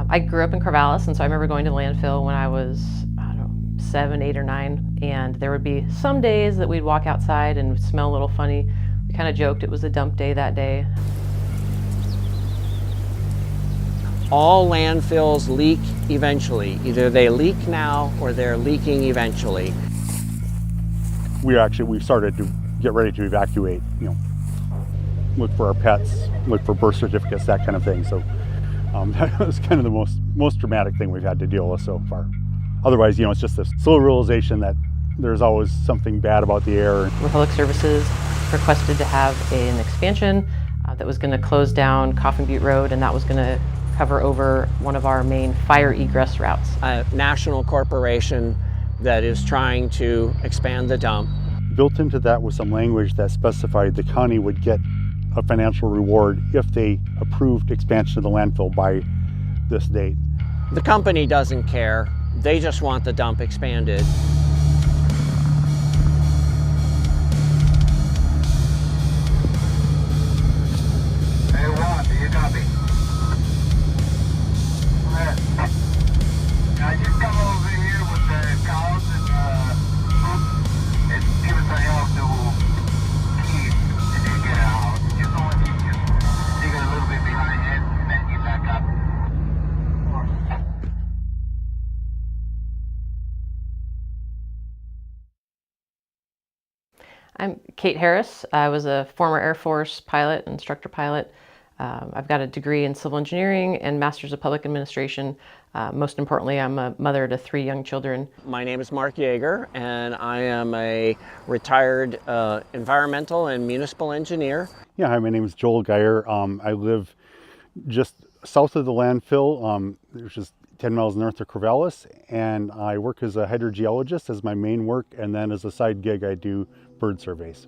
I grew up in Corvallis, and so I remember going to the landfill when I was, I don't know, 7, 8, or 9, and there would be some days that we'd walk outside and smell a little funny. We kind of joked it was a dump day that day. All landfills leak eventually. Either they leak now or they're leaking eventually. We started to get ready to evacuate, look for our pets, look for birth certificates, that kind of thing. So that was kind of the most dramatic thing we've had to deal with so far. Otherwise, it's just this slow realization that there's always something bad about the air. Public Services requested to have an expansion that was going to close down Coffin Butte Road, and that was going to cover over one of our main fire egress routes. A national corporation that is trying to expand the dump. Built into that was some language that specified the county would get a financial reward if they approved expansion of the landfill by this date. The company doesn't care. They just want the dump expanded. Hey, Ron, do you copy? Now you come over here with the cows and give us a help to keep and then get out. Just only need you dig a little bit behind it and then you back up. I'm Kate Harris. I was a former Air Force pilot, instructor pilot. I've got a degree in civil engineering and master's of public administration. Most importantly, I'm a mother to 3 young children. My name is Mark Yeager, and I am a retired environmental and municipal engineer. Yeah, hi, my name is Joel Geyer. I live just south of the landfill, which is 10 miles north of Corvallis, and I work as a hydrogeologist as my main work, and then as a side gig I do bird surveys.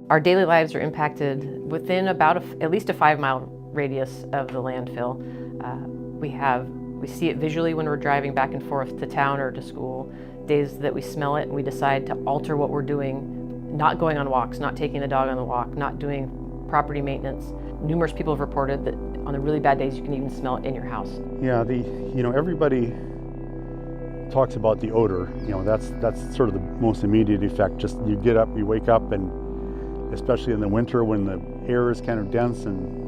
Our daily lives are impacted within about at least a 5-mile radius of the landfill. We see it visually when we're driving back and forth to town or to school. Days that we smell it and we decide to alter what we're doing, not going on walks, not taking the dog on the walk, not doing property maintenance. Numerous people have reported that on the really bad days you can even smell it in your house. Yeah, everybody talks about the odor. That's sort of the most immediate effect. Just you get up, you wake up, and especially in the winter when the air is kind of dense and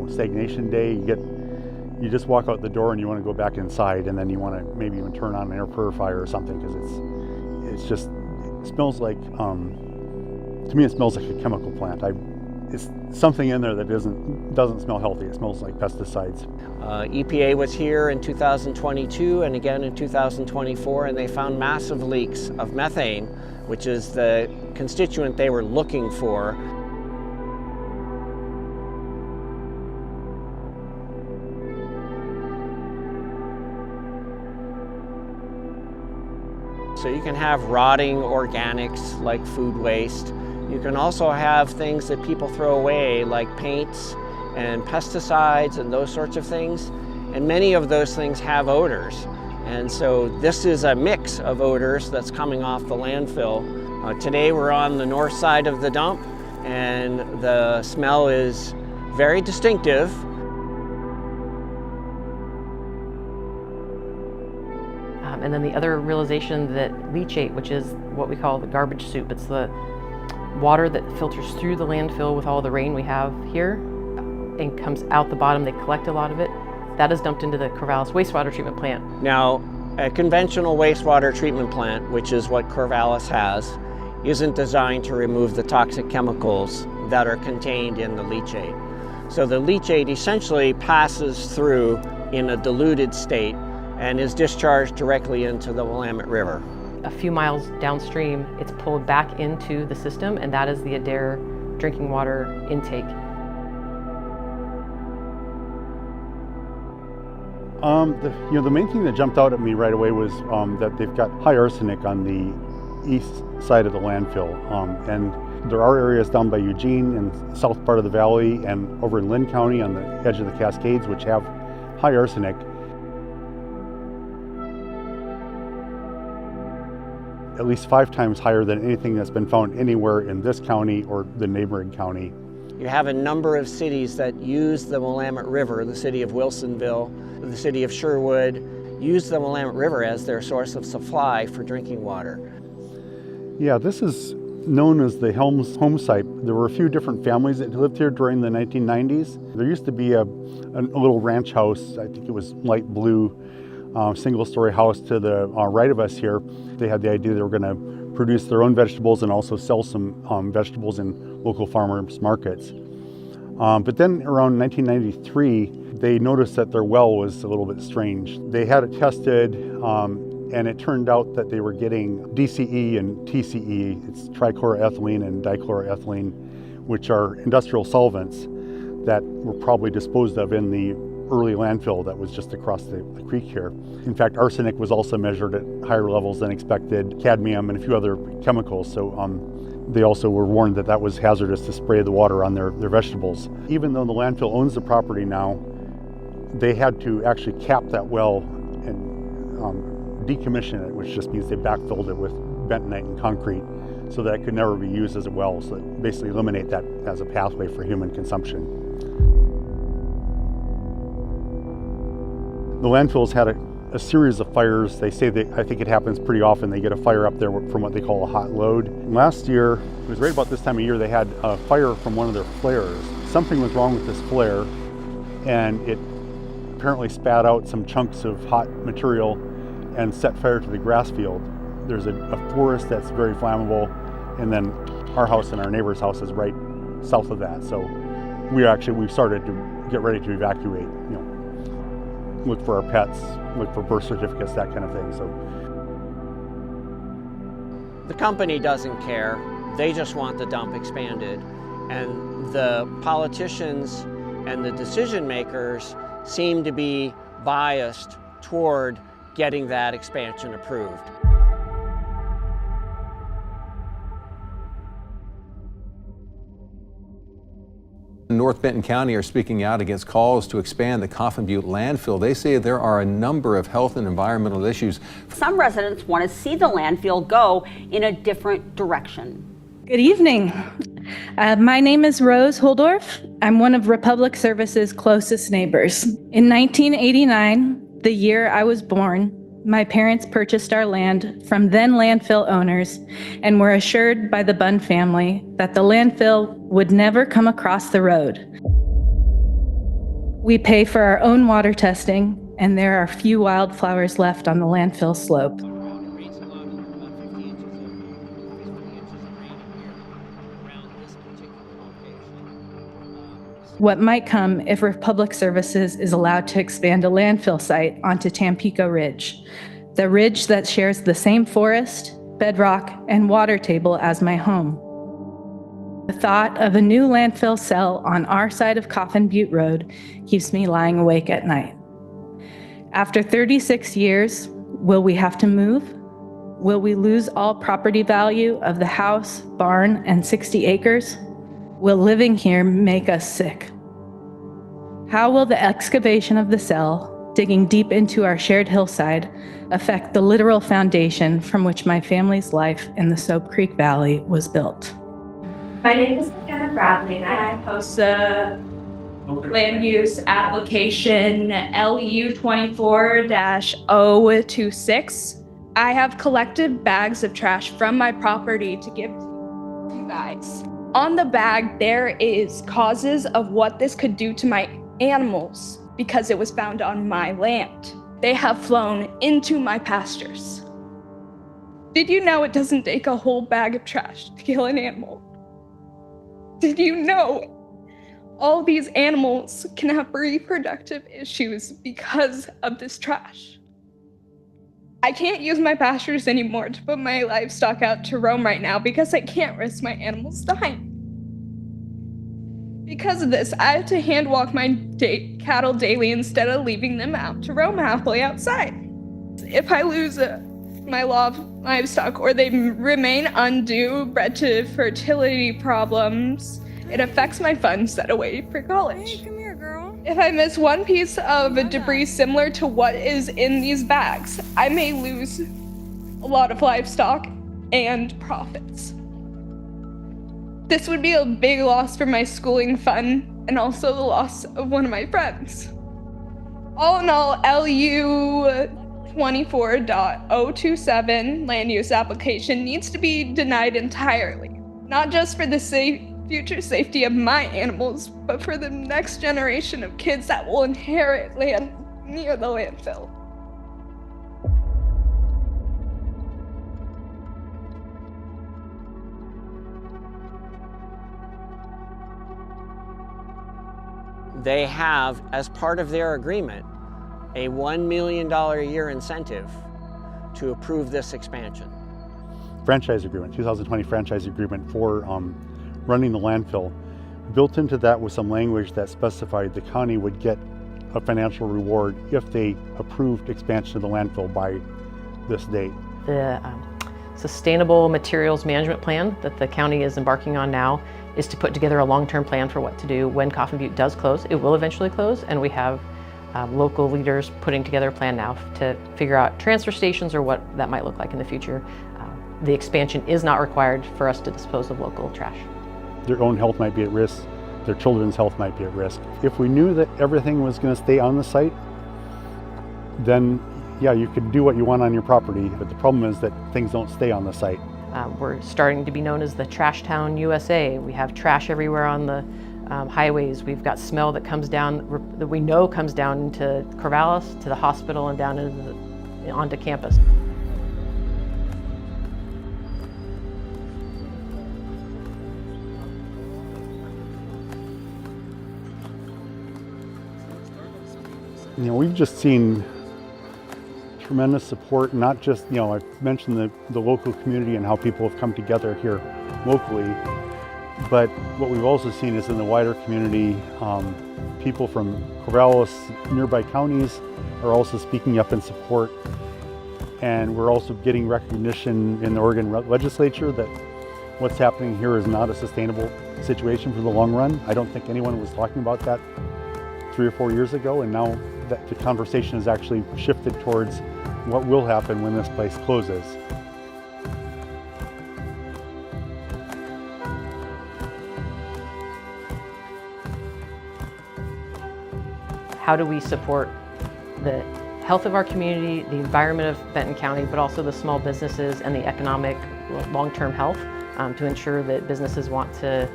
stagnation day, you just walk out the door and you want to go back inside, and then you want to maybe even turn on an air purifier or something, because it smells like, to me it smells like a chemical plant. It's something in there that doesn't smell healthy. It smells like pesticides. EPA was here in 2022 and again in 2024, and they found massive leaks of methane, which is the constituent they were looking for. So you can have rotting organics like food waste. You can also have things that people throw away like paints and pesticides and those sorts of things. And many of those things have odors. And so this is a mix of odors that's coming off the landfill. Today we're on the north side of the dump, and the smell is very distinctive. And then the other realization that leachate, which is what we call the garbage soup, it's the water that filters through the landfill with all the rain we have here and comes out the bottom. They collect a lot of it. That is dumped into the Corvallis wastewater treatment plant. Now, a conventional wastewater treatment plant, which is what Corvallis has, isn't designed to remove the toxic chemicals that are contained in the leachate. So the leachate essentially passes through in a diluted state and is discharged directly into the Willamette River. A few miles downstream, it's pulled back into the system, and that is the Adair drinking water intake. The main thing that jumped out at me right away was that they've got high arsenic on the east side of the landfill, and there are areas down by Eugene and south part of the valley and over in Lynn County on the edge of the Cascades which have high arsenic. at least 5 times higher than anything that's been found anywhere in this county or the neighboring county. You have a number of cities that use the Willamette River, the city of Wilsonville, the city of Sherwood, use the Willamette River as their source of supply for drinking water. Yeah, this is known as the Helms home site. There were a few different families that lived here during the 1990s. There used to be a little ranch house, I think it was light blue, single-story house to the right of us here. They had the idea they were going to produce their own vegetables and also sell some vegetables in local farmers markets. But then around 1993, they noticed that their well was a little bit strange. They had it tested, and it turned out that they were getting DCE and TCE, it's trichloroethylene and dichloroethylene, which are industrial solvents that were probably disposed of in the early landfill that was just across the creek here. In fact, arsenic was also measured at higher levels than expected, cadmium and a few other chemicals. So they also were warned that that was hazardous to spray the water on their vegetables. Even though the landfill owns the property now, they had to actually cap that well and decommission it, which just means they backfilled it with bentonite and concrete so that it could never be used as a well, so that basically eliminate that as a pathway for human consumption. The landfills had a series of fires. They say that, I think it happens pretty often, they get a fire up there from what they call a hot load. And last year, it was right about this time of year, they had a fire from one of their flares. Something was wrong with this flare, and it apparently spat out some chunks of hot material and set fire to the grass field. There's a forest that's very flammable, and then our house and our neighbor's house is right south of that. So we've started to get ready to evacuate, look for our pets, look for birth certificates, that kind of thing. So the company doesn't care. They just want the dump expanded. And the politicians and the decision makers seem to be biased toward getting that expansion approved. North Benton County are speaking out against calls to expand the Coffin Butte Landfill. They say there are a number of health and environmental issues. Some residents want to see the landfill go in a different direction. Good evening. My name is Rose Holdorf. I'm one of Republic Service's closest neighbors. In 1989, the year I was born, my parents purchased our land from then landfill owners and were assured by the Bunn family that the landfill would never come across the road. We pay for our own water testing, and there are few wildflowers left on the landfill slope. What might come if Republic Services is allowed to expand a landfill site onto Tampico Ridge, the ridge that shares the same forest, bedrock, and water table as my home. The thought of a new landfill cell on our side of Coffin Butte Road keeps me lying awake at night. After 36 years, will we have to move? Will we lose all property value of the house, barn, and 60 acres? Will living here make us sick? How will the excavation of the cell, digging deep into our shared hillside, affect the literal foundation from which my family's life in the Soap Creek Valley was built? My name is McKenna Bradley, and I host a land use application LU 24-026. I have collected bags of trash from my property to give to you guys. On the bag, there is causes of what this could do to my animals because it was found on my land. They have flown into my pastures. Did you know it doesn't take a whole bag of trash to kill an animal? Did you know all these animals can have reproductive issues because of this trash? I can't use my pastures anymore to put my livestock out to roam right now because I can't risk my animals dying. Because of this, I have to hand walk my cattle daily instead of leaving them out to roam happily outside. If I lose my livestock or they remain undue, bred to fertility problems, it affects my funds set away for college. Hey, come here, girl. If I miss one piece of debris similar to what is in these bags, I may lose a lot of livestock and profits. This would be a big loss for my schooling fund and also the loss of one of my friends. All in all, LU 24.027 land use application needs to be denied entirely, not just for the future safety of my animals, but for the next generation of kids that will inherit land near the landfill. They have, as part of their agreement, a $1 million a year incentive to approve this expansion. Franchise agreement, 2020 franchise agreement for running the landfill. Built into that was some language that specified the county would get a financial reward if they approved expansion of the landfill by this date. The Sustainable Materials Management Plan that the county is embarking on now is to put together a long-term plan for what to do when Coffin Butte does close. It will eventually close, and we have local leaders putting together a plan now to figure out transfer stations or what that might look like in the future. The expansion is not required for us to dispose of local trash. Their own health might be at risk, their children's health might be at risk. If we knew that everything was going to stay on the site, then yeah, you could do what you want on your property, but the problem is that things don't stay on the site. We're starting to be known as the Trash Town USA. We have trash everywhere on the highways. We've got smell that comes down, that we know comes down into Corvallis, to the hospital, and down onto campus. You know, we've just seen tremendous support, not just, you know, I've mentioned the local community and how people have come together here locally, but what we've also seen is in the wider community, people from Corvallis, nearby counties are also speaking up in support, and we're also getting recognition in the Oregon legislature that what's happening here is not a sustainable situation for the long run. I don't think anyone was talking about that 3 or 4 years ago, and now that the conversation has actually shifted towards what will happen when this place closes. How do we support the health of our community, the environment of Benton County, but also the small businesses and the economic long-term health to ensure that businesses want to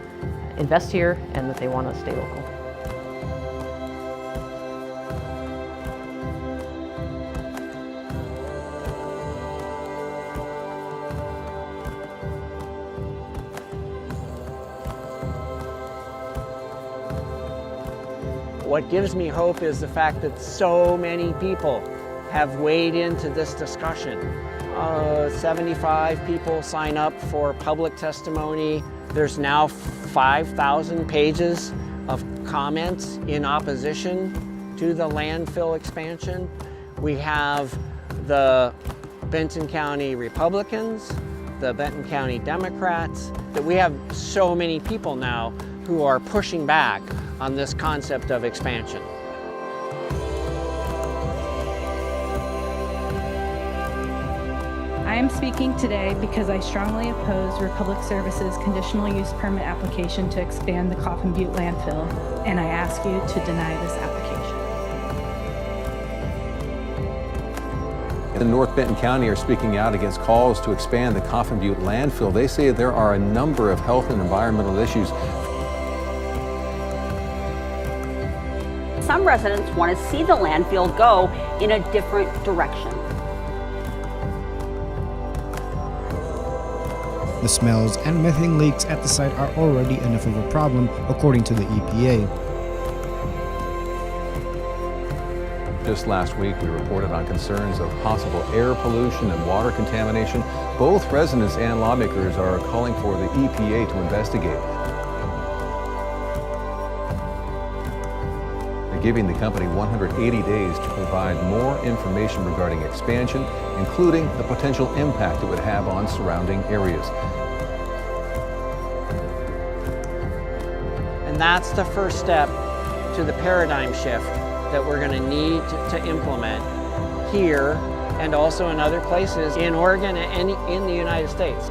invest here and that they want to stay local? What gives me hope is the fact that so many people have weighed into this discussion. 75 people sign up for public testimony. There's now 5,000 pages of comments in opposition to the landfill expansion. We have the Benton County Republicans, the Benton County Democrats, that we have so many people now who are pushing back on this concept of expansion. I am speaking today because I strongly oppose Republic Services' conditional use permit application to expand the Coffin Butte landfill, and I ask you to deny this application. In North Benton County are speaking out against calls to expand the Coffin Butte landfill. They say there are a number of health and environmental issues. Some residents want to see the landfill go in a different direction. The smells and methane leaks at the site are already enough of a problem, according to the EPA. Just last week, we reported on concerns of possible air pollution and water contamination. Both residents and lawmakers are calling for the EPA to investigate. They're giving the company 180 days to provide more information regarding expansion, including the potential impact it would have on surrounding areas. And that's the first step to the paradigm shift that we're going to need to implement here and also in other places in Oregon and in the United States.